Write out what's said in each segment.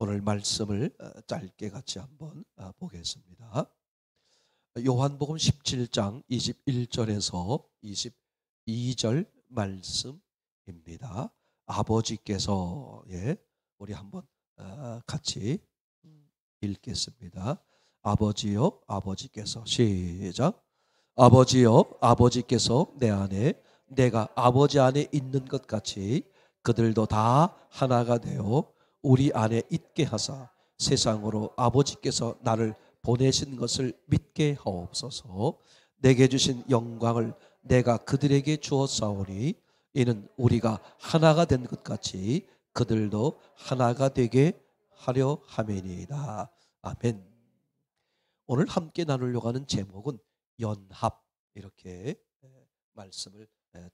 오늘 말씀을 짧게 같이 한번 보겠습니다. 요한복음 17장 21절에서 22절 말씀입니다. 아버지께서 우리 한번 같이 읽겠습니다. 아버지여 아버지께서 시작. 아버지여 아버지께서 내 안에 내가 아버지 안에 있는 것 같이 그들도 다 하나가 되어 우리 안에 있게 하사 세상으로 아버지께서 나를 보내신 것을 믿게 하옵소서. 내게 주신 영광을 내가 그들에게 주었사오니 이는 우리가 하나가 된 것 같이 그들도 하나가 되게 하려 함이니이다. 아멘. 오늘 함께 나누려고 하는 제목은 연합, 이렇게 말씀을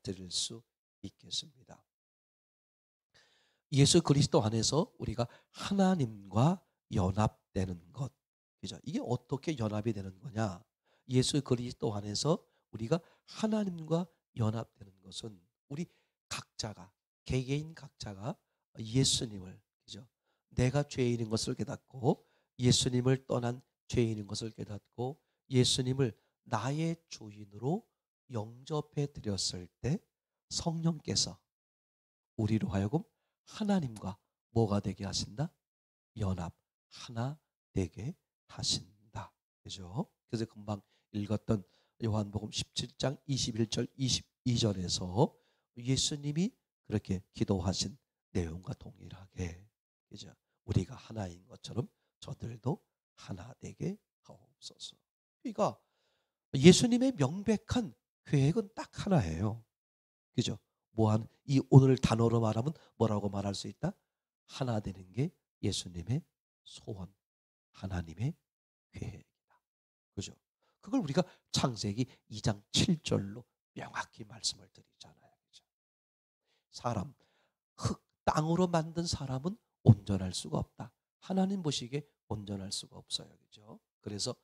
드릴 수 있겠습니다. 예수 그리스도 안에서 우리가 하나님과 연합되는 것, 그죠? 이게 어떻게 연합이 되는 거냐? 예수 그리스도 안에서 우리가 하나님과 연합되는 것은 우리 각자가, 개개인 각자가 예수님을, 그죠? 내가 죄인인 것을 깨닫고 예수님을 떠난 죄인인 것을 깨닫고 예수님을 나의 주인으로 영접해 드렸을 때 성령께서 우리로 하여금 하나님과 뭐가 되게 하신다? 연합, 하나 되게 하신다. 그죠? 그래서 금방 읽었던 요한복음 17장 21절 22절에서 예수님이 그렇게 기도하신 내용과 동일하게, 그죠? 우리가 하나인 것처럼 저들도 하나 되게 하옵소서. 그러니까 예수님의 명백한 계획은 딱 하나예요. 그죠? 뭐한 이 오늘 단어로 말하면 뭐라고 말할 수 있다? 하나 되는 게 예수님의 소원, 하나님의 계획이다. 그죠? 그걸 우리가 창세기 2장 7절로 명확히 말씀을 드리잖아요. 그죠? 사람, 땅으로 만든 사람은 온전할 수가 없다. 하나님 보시기에 온전할 수가 없어요. 그죠? 그래서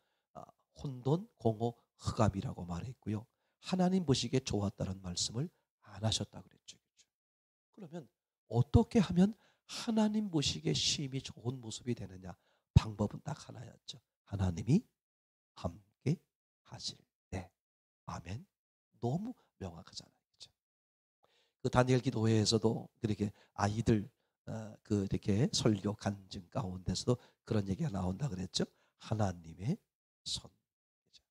혼돈, 공허, 흑암이라고 말했고요. 하나님 보시기에 좋았다는 말씀을 안 하셨다 그랬죠. 그죠? 그러면 어떻게 하면 하나님 보시기에 심히 좋은 모습이 되느냐? 방법은 딱 하나였죠. 하나님이 함께 하실 때. 아멘. 너무 명확하잖아요. 그죠? 그 다니엘 기도회에서도 그렇게 아이들 이렇게 설교 간증 가운데서도 그런 얘기가 나온다 그랬죠. 하나님의 손. 그죠?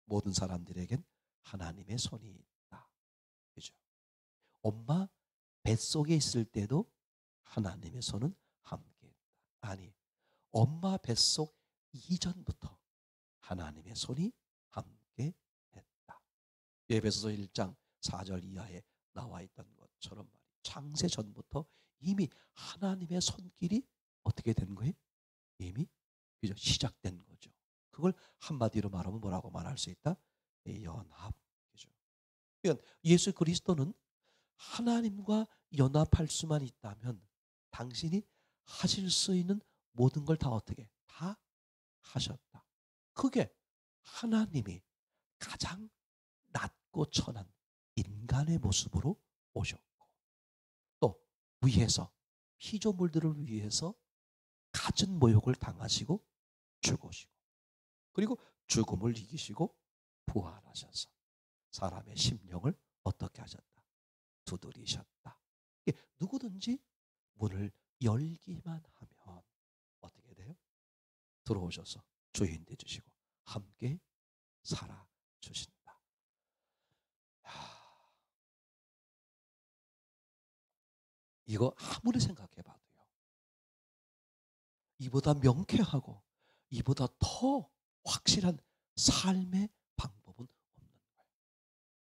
모든 사람들에겐 하나님의 손이 있다. 그죠? 엄마 뱃속에 있을 때도 하나님의 손은 함께했다. 아니, 엄마 뱃속 이전부터 하나님의 손이 함께했다. 에베소서 1장 4절 이하에 나와 있던 것처럼 창세 전부터 이미 하나님의 손길이 어떻게 된 거예요? 이미 그죠? 시작된 거죠. 그걸 한마디로 말하면 뭐라고 말할 수 있다? 연합. 그죠? 그러니까 예수 그리스도는 하나님과 연합할 수만 있다면 당신이 하실 수 있는 모든 걸 다 어떻게 다 하셨다. 그게 하나님이 가장 낮고 천한 인간의 모습으로 오셨고 또 위에서 피조물들을 위해서 갖은 모욕을 당하시고 죽으시고 그리고 죽음을 이기시고 부활하셔서 사람의 심령을 어떻게 하셨다? 두드리셨다. 누구든지 문을 열기만 하면 어떻게 돼요? 들어오셔서 주인 되주시고 함께 살아주신다. 이거 아무리 생각해봐도요. 이보다 명쾌하고 이보다 더 확실한 삶의 방법은 없는 거예요.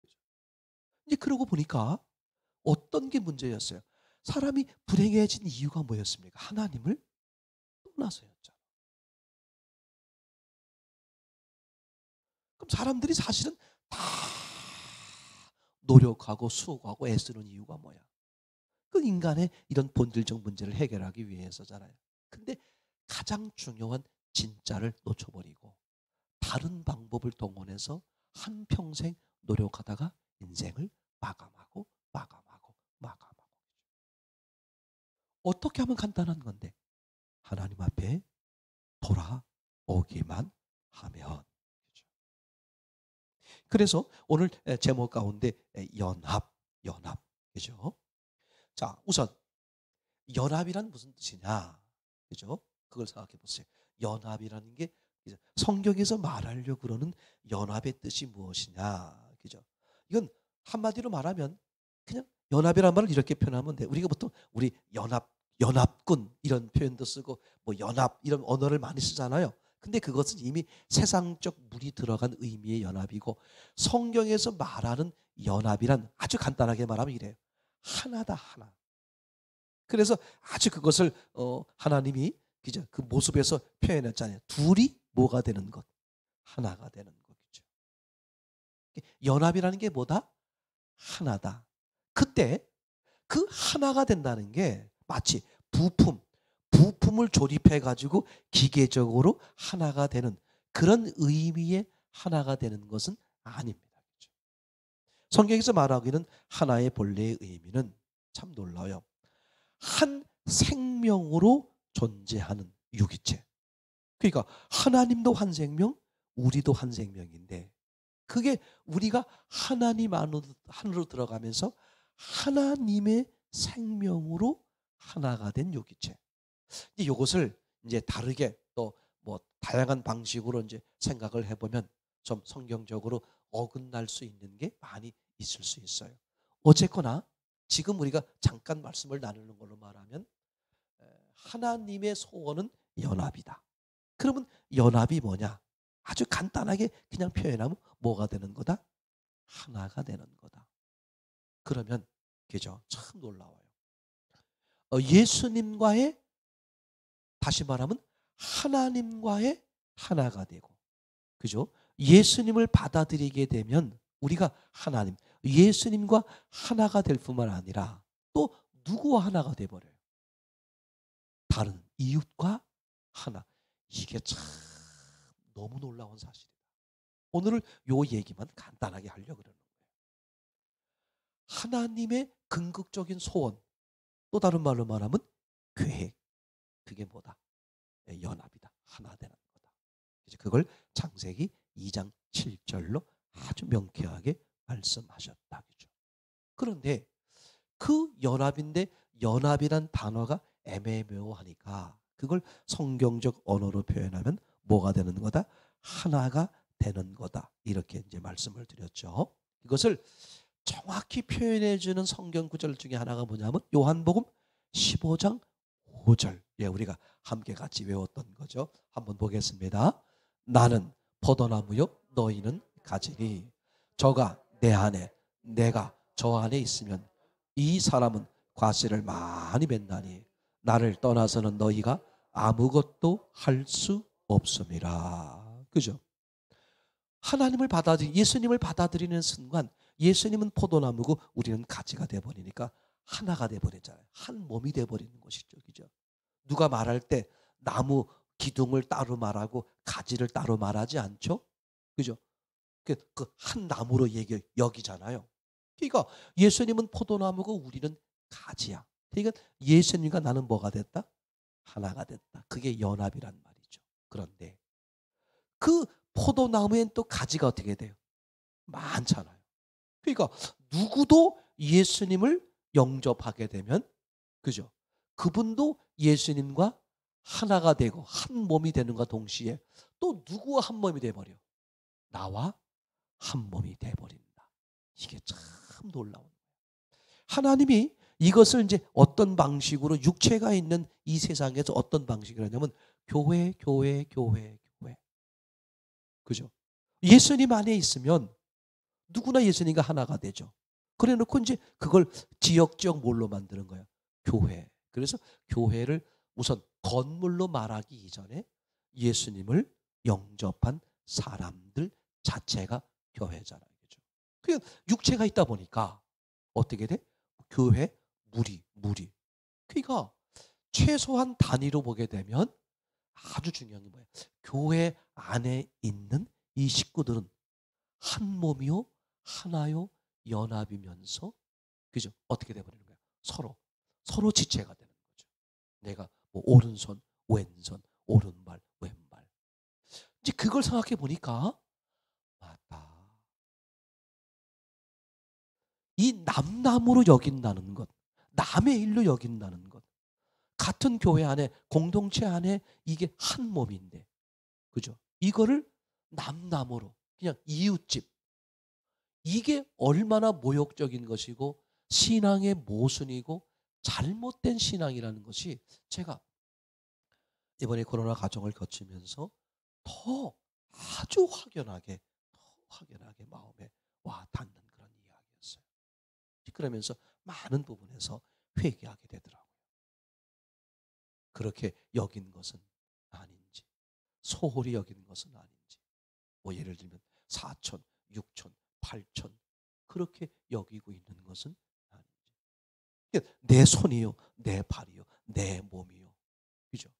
그죠? 이제 그러고 보니까 어떤 게 문제였어요? 사람이 불행해진 이유가 뭐였습니까? 하나님을 떠나서였잖아. 그럼 사람들이 사실은 다 노력하고 수고하고 애쓰는 이유가 뭐야? 그 인간의 이런 본질적 문제를 해결하기 위해서잖아요. 근데 가장 중요한 진짜를 놓쳐버리고 다른 방법을 동원해서 한평생 노력하다가 인생을 마감하고 어떻게 하면 간단한 건데 하나님 앞에 돌아오기만 하면. 그래서 오늘 제목 가운데 연합, 그죠? 자, 우선 연합이란 무슨 뜻이냐, 그죠? 그걸 생각해 보세요. 연합이라는 게 성경에서 말하려고 그러는 연합의 뜻이 무엇이냐, 그죠? 이건 한마디로 말하면 그냥 연합이란 말을 이렇게 표현하면 돼. 우리가 보통 우리 연합군 이런 표현도 쓰고 뭐 연합 이런 언어를 많이 쓰잖아요. 근데 그것은 이미 세상적 물이 들어간 의미의 연합이고, 성경에서 말하는 연합이란 아주 간단하게 말하면 이래요. 하나다, 하나. 그래서 아주 그것을 하나님이 그죠? 그 모습에서 표현했잖아요. 둘이 뭐가 되는 것, 하나가 되는 것이죠. 연합이라는 게 뭐다? 하나다. 그때 그 하나가 된다는 게 마치 부품을 조립해 가지고 기계적으로 하나가 되는 그런 의미의 하나가 되는 것은 아닙니다. 그렇죠? 성경에서 말하기는 하나의 본래의 의미는 참 놀라워요. 한 생명으로 존재하는 유기체. 그러니까 하나님도 한 생명, 우리도 한 생명인데, 그게 우리가 하나님 안으로 들어가면서 하나님의 생명으로 하나가 된 유기체. 이것을 이제 다르게 또 뭐 다양한 방식으로 이제 생각을 해보면 좀 성경적으로 어긋날 수 있는 게 많이 있을 수 있어요. 어쨌거나 지금 우리가 잠깐 말씀을 나누는 걸로 말하면 하나님의 소원은 연합이다. 그러면 연합이 뭐냐? 아주 간단하게 그냥 표현하면 뭐가 되는 거다? 하나가 되는 거다. 그러면 그죠? 참 놀라워요. 예수님과의, 다시 말하면 하나님과의 하나가 되고, 그죠? 예수님을 받아들이게 되면 우리가 하나님, 예수님과 하나가 될 뿐만 아니라 또 누구와 하나가 돼버려요? 다른 이웃과 하나. 이게 참 너무 놀라운 사실이다. 오늘은 요 얘기만 간단하게 하려고 그러는 거예요. 하나님의 궁극적인 소원, 또 다른 말로 말하면 계획. 그게 뭐다? 연합이다. 하나 되는 거다. 그걸 창세기 2장 7절로 아주 명쾌하게 말씀하셨다. 그죠? 그런데 그 연합인데 연합이란 단어가 애매모호하니까 그걸 성경적 언어로 표현하면 뭐가 되는 거다? 하나가 되는 거다. 이렇게 이제 말씀을 드렸죠. 이것을 정확히 표현해 주는 성경 구절 중에 하나가 뭐냐면 요한복음 15장 5절. 예, 우리가 함께 같이 외웠던 거죠. 한번 보겠습니다. 나는 포도나무요 너희는 가지니 저가 내 안에 내가 저 안에 있으면 이 사람은 과실을 많이 맺나니 나를 떠나서는 너희가 아무것도 할 수 없음이라. 그죠? 하나님을 예수님을 받아들이는 순간 예수님은 포도나무고 우리는 가지가 돼버리니까 하나가 돼버리잖아요. 한 몸이 돼버리는 것이죠. 그죠? 누가 말할 때 나무 기둥을 따로 말하고 가지를 따로 말하지 않죠? 그죠? 그 한 나무로 여기잖아요. 그러니까 예수님은 포도나무고 우리는 가지야. 그러니까 예수님과 나는 뭐가 됐다? 하나가 됐다. 그게 연합이란 말이죠. 그런데 그 포도나무엔 또 가지가 어떻게 돼요? 많잖아요. 그러니까 누구도 예수님을 영접하게 되면, 그죠? 그분도 예수님과 하나가 되고 한 몸이 되는과 동시에 또 누구와 한 몸이 돼버려? 나와 한 몸이 돼버린다. 이게 참 놀라운 거예요. 하나님이 이것을 이제 어떤 방식으로 육체가 있는 이 세상에서 어떤 방식으로 하냐면 교회. 그죠? 예수님 안에 있으면 누구나 예수님과 하나가 되죠. 그래 놓고 이제 그걸 지역 뭘로 만드는 거예요? 교회. 그래서 교회를 우선 건물로 말하기 이전에 예수님을 영접한 사람들 자체가 교회잖아요. 그죠? 그 육체가 있다 보니까 어떻게 돼? 교회, 무리. 그러니까 최소한 단위로 보게 되면 아주 중요한 게 뭐예요? 교회 안에 있는 이 식구들은 한 몸이요, 하나요, 연합이면서, 그죠? 어떻게 돼버리는 거예요? 서로 지체가 되는 거죠. 내가 뭐 오른손, 왼손, 오른발, 왼발. 이제 그걸 생각해 보니까 맞다. 이 남남으로 여긴다는 것, 남의 일로 여긴다는 것. 같은 교회 안에, 공동체 안에 이게 한 몸인데, 그죠? 이거를 남남으로, 그냥 이웃집. 이게 얼마나 모욕적인 것이고 신앙의 모순이고 잘못된 신앙이라는 것이 제가 이번에 코로나 과정을 거치면서 더 아주 확연하게 마음에 와 닿는 그런 이야기였어요. 그러면서 많은 부분에서 회개하게 되더라고요. 그렇게 여긴 것은 아닌지, 소홀히 여긴 것은 아닌지. 뭐 예를 들면 4천, 6천, 8천 그렇게 여기고 있는 것은 아닌지. 내 손이요, 내 발이요, 내 몸이요. 그죠?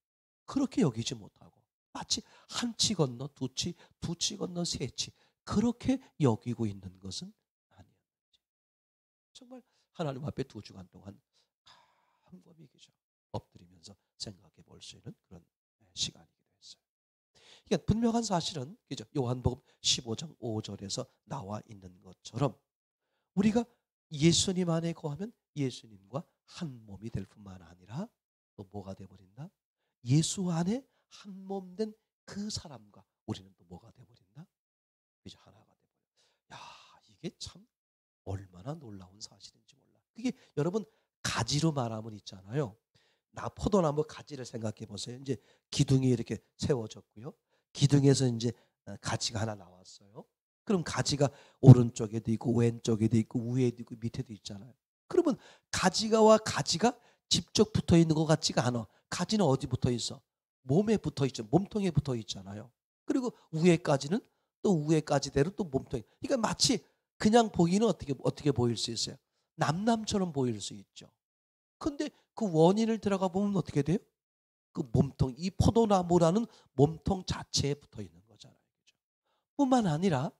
그렇게 여기지 못하고 마치 한 치 건너 두 치, 두 치 건너 세 치 그렇게 여기고 있는 것은 아니었는지. 정말 하나님 앞에 2주간 동안 곰곰이 그죠? 엎드리면서 생각해 볼 수 있는 그런 시간이기도 했어요. 그러니까 분명한 사실은 그죠? 요한복음 15장 5절에서 나와 있는 것처럼 우리가 예수님 안에 거하면 예수님과 한 몸이 될 뿐만 아니라 또 뭐가 되어버린다? 예수 안에 한 몸 된 그 사람과 우리는 또 뭐가 되어버린다? 이제 하나가 되어버려. 야, 이게 참 얼마나 놀라운 사실인지 몰라. 그게 여러분 가지로 말하면 있잖아요. 나 포도나무 가지를 생각해 보세요. 이제 기둥이 이렇게 세워졌고요. 기둥에서 이제 가지가 하나 나왔어요. 그럼 가지가 오른쪽에도 있고 왼쪽에도 있고 위에도 있고 밑에도 있잖아요. 그러면 가지가와 가지가 직접 붙어 있는 것 같지가 않아. 가지는 어디 붙어 있어? 몸에 붙어 있죠. 몸통에 붙어 있잖아요. 그리고 위에까지는 또 위에까지대로 또 몸통에. 그러니까 마치 그냥 보기는 어떻게 보일 수 있어요? 남남처럼 보일 수 있죠. 근데 그 원인을 들어가 보면 어떻게 돼요? 그 몸통, 이 포도나무라는 몸통 자체에 붙어 있는 거잖아요. 그죠? 뿐만 아니라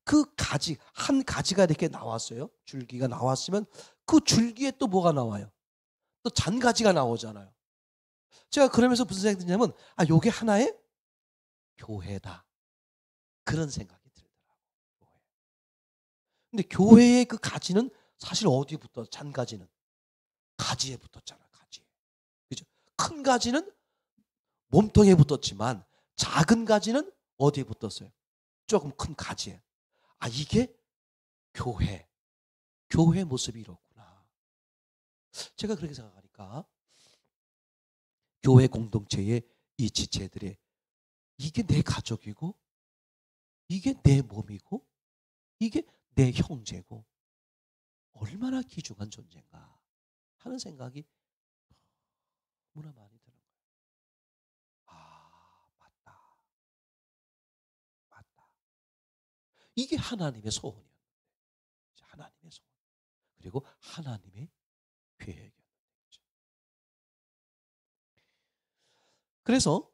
그 가지, 한 가지가 이렇게 나왔어요. 줄기가 나왔으면 그 줄기에 또 뭐가 나와요? 또 잔가지가 나오잖아요. 제가 그러면서 무슨 생각이 드냐면, 아, 요게 하나의 교회다. 그런 생각이 들더라고요. 교회. 근데 교회의 그 가지는 사실 어디에 붙어? 잔가지는 가지에 붙었잖아. 가지에. 그죠? 큰 가지는 몸통에 붙었지만 작은 가지는 어디에 붙었어요? 조금 큰 가지에. 아, 이게 교회. 교회 모습이 이렇구나. 제가 그렇게 생각하니까 교회 공동체의 이 지체들의 이게 내 가족이고 이게 내 몸이고 이게 내 형제고 얼마나 귀중한 존재인가 하는 생각이 너무나 많이 드는 거예요. 아, 맞다. 맞다. 이게 하나님의 소원이었는데. 하나님의 소원. 그리고 하나님의 계획이었는데. 그래서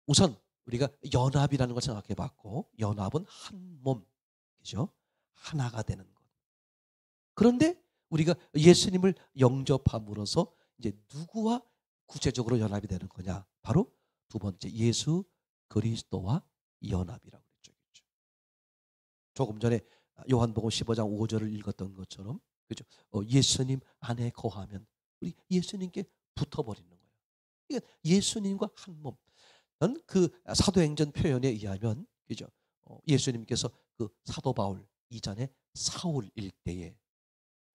우선 우리가 연합이라는 걸 생각해 봤고 연합은 한 몸, 그죠? 하나가 되는 것. 그런데 우리가 예수님을 영접함으로써 이제 누구와 구체적으로 연합이 되는 거냐? 바로 두 번째 예수 그리스도와 연합이라고 그랬죠. 그렇죠? 조금 전에 요한복음 15장 5절을 읽었던 것처럼 그죠? 예수님 안에 거하면 우리 예수님께 붙어버리는 거예요. 그러니까 예수님과 한 몸. 그 사도행전 표현에 의하면 그죠? 예수님께서 그 사도 바울 이전에 사울 일대에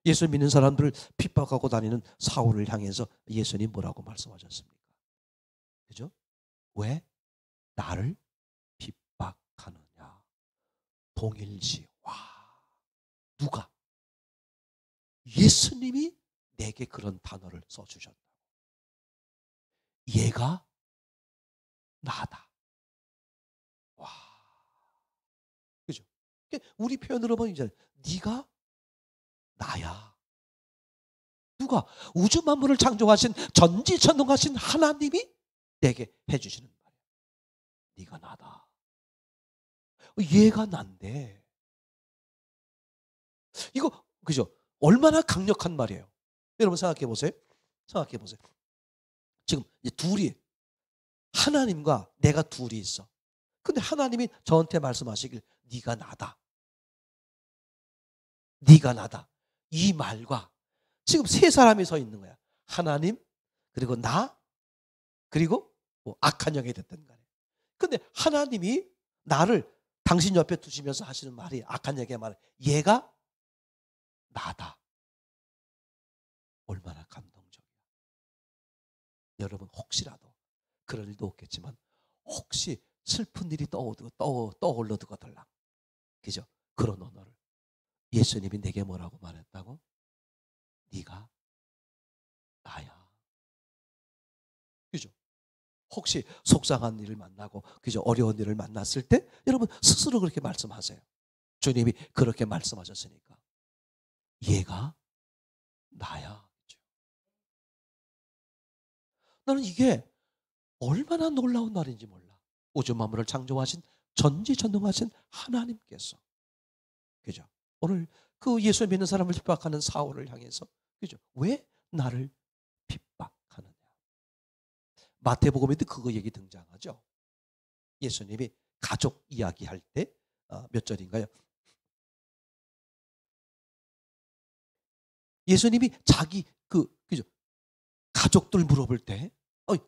예수 믿는 사람들을 핍박하고 다니는 사울을 향해서 예수님 뭐라고 말씀하셨습니까? 그죠? 왜 나를 핍박하느냐? 동일시. 와, 누가? 예수님이 내게 그런 단어를 써주셨다. 얘가 나다. 와, 그죠? 우리 표현으로 보면 이제 네가 나야. 누가? 우주 만물을 창조하신 전지전능하신 하나님이 내게 해주시는 말이야. 네가 나다. 얘가 난데. 이거 그죠? 얼마나 강력한 말이에요. 여러분 생각해 보세요. 생각해 보세요. 지금 이제 둘이 하나님과 내가 둘이 있어. 근데 하나님이 저한테 말씀하시길 네가 나다. 네가 나다. 이 말과 지금 세 사람이 서 있는 거야. 하나님, 그리고 나, 그리고 뭐 악한 영이 됐던 거야. 근데 하나님이 나를 당신 옆에 두시면서 하시는 말이 악한 영의 말, 얘가 나다. 얼마나 감동적이야. 여러분 혹시라도 그럴 일도 없겠지만 혹시 슬픈 일이 떠올러드거들라. 그죠? 그런 언어를 예수님이 내게 뭐라고 말했다고? 네가 나야. 그죠? 혹시 속상한 일을 만나고 그죠? 어려운 일을 만났을 때 여러분 스스로 그렇게 말씀하세요. 주님이 그렇게 말씀하셨으니까 얘가 나야. 그죠? 나는 이게 얼마나 놀라운 말인지 몰라. 우주 만물을 창조하신 전지전능하신 하나님께서 그죠? 오늘 그 예수 믿는 사람을 핍박하는 사울을 향해서 그죠? 왜 나를 핍박하느냐? 마태복음에도 그거 얘기 등장하죠. 예수님이 가족 이야기할 때 몇 절인가요? 예수님이 자기 그죠? 가족들 물어볼 때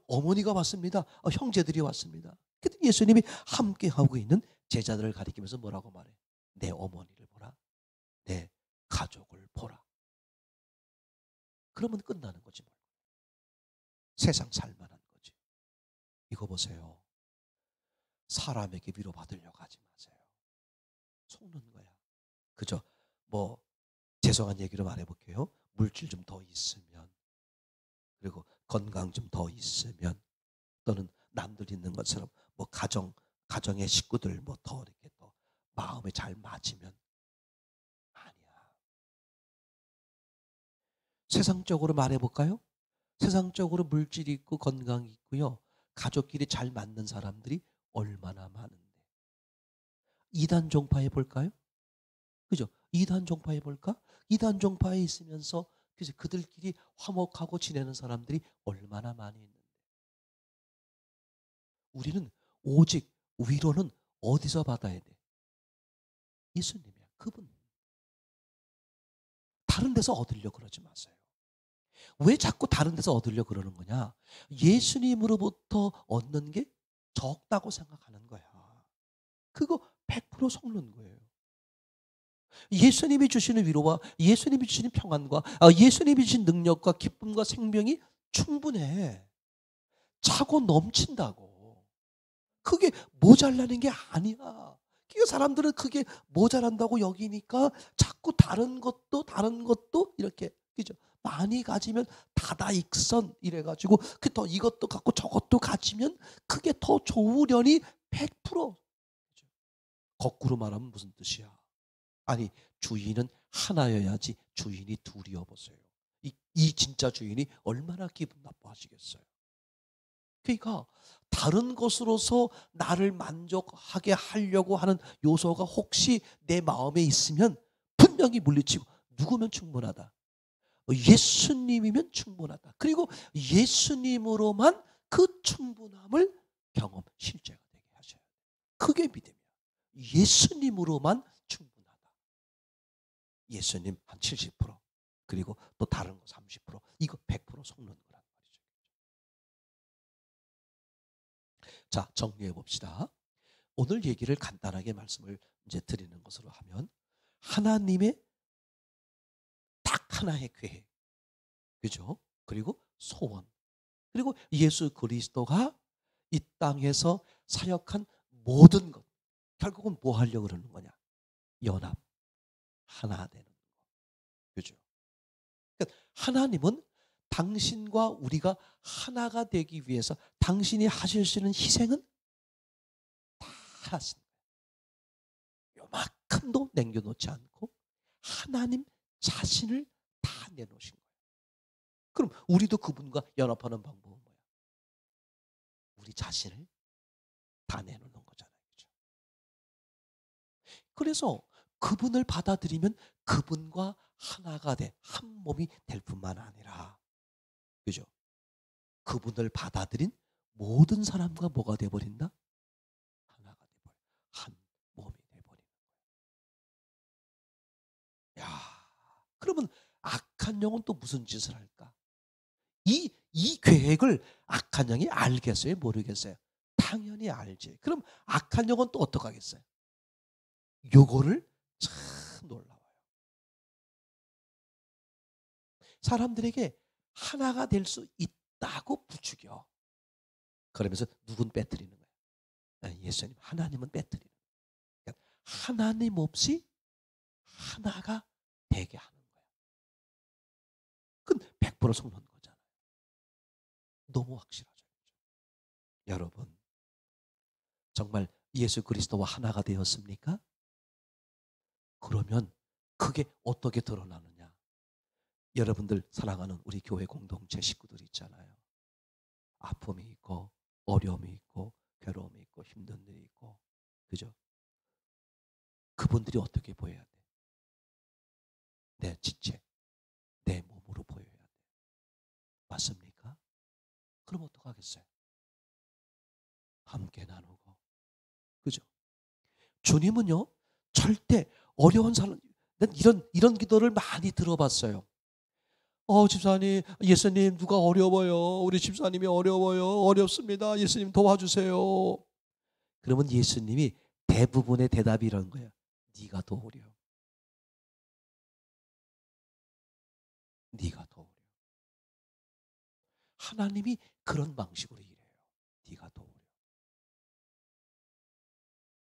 어머니가 왔습니다. 형제들이 왔습니다. 근데 예수님이 함께 하고 있는 제자들을 가리키면서 뭐라고 말해? 내 어머니를 보라. 내 가족을 보라. 그러면 끝나는 거지 뭐. 세상 살만한 거지. 이거 보세요. 사람에게 위로받으려고 하지 마세요. 속는 거야. 그죠? 뭐 죄송한 얘기로 말해볼게요. 물질 좀 더 있으면 그리고 건강 좀 더 있으면 또는 남들 있는 것처럼 뭐 가정의 식구들 뭐 더 이렇게 또 마음에 잘 맞으면 아니야. 세상적으로 말해볼까요? 세상적으로 물질이 있고 건강이 있고요. 가족끼리 잘 맞는 사람들이 얼마나 많은데. 이단 종파해 볼까요? 그죠? 이단 종파해 볼까? 이단 종파에 있으면서 그죠? 그들끼리 화목하고 지내는 사람들이 얼마나 많이 있는데. 우리는 오직 위로는 어디서 받아야 돼? 예수님이야. 그분. 다른 데서 얻으려 그러지 마세요. 왜 자꾸 다른 데서 얻으려 그러는 거냐? 예수님으로부터 얻는 게 적다고 생각하는 거야. 그거 100% 속는 거예요. 예수님이 주시는 위로와 예수님이 주시는 평안과 예수님이 주신 능력과 기쁨과 생명이 충분해. 차고 넘친다고. 그게 모자라는 게 아니야. 그 사람들은 그게 모자란다고 여기니까 자꾸 다른 것도 이렇게 그죠? 많이 가지면 다다익선 이래가지고 그 더 이것도 갖고 저것도 가지면 그게 더 좋으려니 100% 거꾸로 말하면 무슨 뜻이야? 아니 주인은 하나여야지 주인이 둘이어 보세요. 이 진짜 주인이 얼마나 기분 나빠하시겠어요. 그러니까 다른 것으로서 나를 만족하게 하려고 하는 요소가 혹시 내 마음에 있으면 분명히 물리치고 누구면 충분하다. 예수님이면 충분하다. 그리고 예수님으로만 그 충분함을 경험 실제가 되게 하셔야 돼요. 그게 믿음이야. 예수님으로만 충분하다. 예수님 한 70% 그리고 또 다른 거 30% 이거 100% 속는 거란 말이죠. 자, 정리해 봅시다. 오늘 얘기를 간단하게 말씀을 이제 드리는 것으로 하면 하나님의 딱 하나의 계획, 그죠? 그리고 소원, 그리고 예수 그리스도가 이 땅에서 사역한 모든 것, 결국은 뭐 하려고 그러는 거냐? 연합, 하나 되는 거, 그죠? 그러니까 하나님은 당신과 우리가 하나가 되기 위해서 당신이 하실 수 있는 희생은 다 하신 거예요. 요만큼도 남겨놓지 않고 하나님 자신을 다 내놓으신 거예요. 그럼 우리도 그분과 연합하는 방법은 뭐야? 우리 자신을 다 내놓는 거잖아요. 그렇죠? 그래서 그분을 받아들이면 그분과 하나가 돼 한 몸이 될 뿐만 아니라 그죠? 그분을 받아들인 모든 사람과 뭐가 돼버린다? 하나가 돼버려. 한 몸이 돼버리는 거야. 야, 그러면 악한 영은 또 무슨 짓을 할까? 이 계획을 악한 영이 알겠어요? 모르겠어요? 당연히 알지. 그럼 악한 영은 또 어떡하겠어요? 요거를 참 놀라워요. 사람들에게 하나가 될 수 있다고 부추겨. 그러면서 누군 빼뜨리는 거예요? 예수님, 하나님은 빼뜨리는 거예요. 그러니까 하나님 없이 하나가 되게 하는 거예요. 그건 100% 속는 거잖아요. 너무 확실하죠. 여러분, 정말 예수 그리스도와 하나가 되었습니까? 그러면 그게 어떻게 드러나느냐? 여러분들 사랑하는 우리 교회 공동체 식구들 있잖아요. 아픔이 있고 어려움이 있고 괴로움이 있고 힘든 일이 있고, 그죠? 그분들이 어떻게 보여야 돼? 내 지체, 내 몸으로 보여야 돼. 맞습니까? 그럼 어떡하겠어요? 함께 나누고, 그죠? 주님은요, 절대 어려운 사람, 난 이런 기도를 많이 들어봤어요. 집사님, 예수님, 누가 어려워요. 우리 집사님이 어려워요. 어렵습니다. 예수님 도와주세요. 그러면 예수님이 대부분의 대답이 이런 거예요. 네가 더 어려워. 네가 더 어려워. 하나님이 그런 방식으로 일해요. 네가 더 어려워.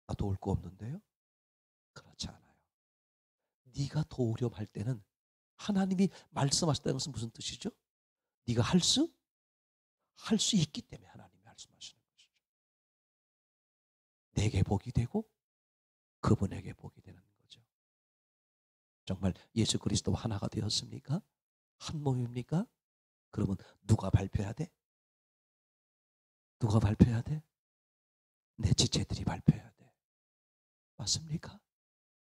나 도울 거 없는데요? 그렇지 않아요. 네가 더 어려움 할 때는 하나님이 말씀하셨다는 것은 무슨 뜻이죠? 네가 할 수 있기 때문에 하나님이 말씀하시는 것이죠. 내게 복이 되고 그분에게 복이 되는 거죠. 정말 예수 그리스도와 하나가 되었습니까? 한 몸입니까? 그러면 누가 발표해야 돼? 누가 발표해야 돼? 내 지체들이 발표해야 돼. 맞습니까?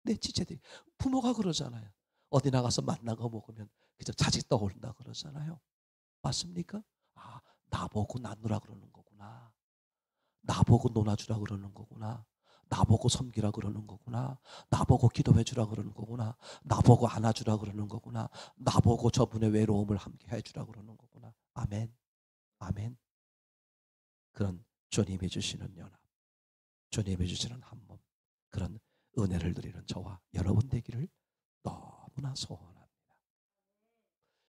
내 지체들이. 부모가 그러잖아요. 어디 나가서 만난 거 먹으면 그저 자식 떠오른다 그러잖아요. 맞습니까? 아, 나보고 나누라 그러는 거구나. 나보고 놀아주라 그러는 거구나. 나보고 섬기라 그러는 거구나. 나보고 기도해 주라 그러는 거구나. 나보고 안아주라 그러는 거구나. 나보고 저분의 외로움을 함께 해주라 그러는 거구나. 아멘. 아멘. 그런 주님이 주시는 연합, 주님이 주시는 한 몸, 그런 은혜를 누리는 저와 여러분 되기를 너무나 소원합니다.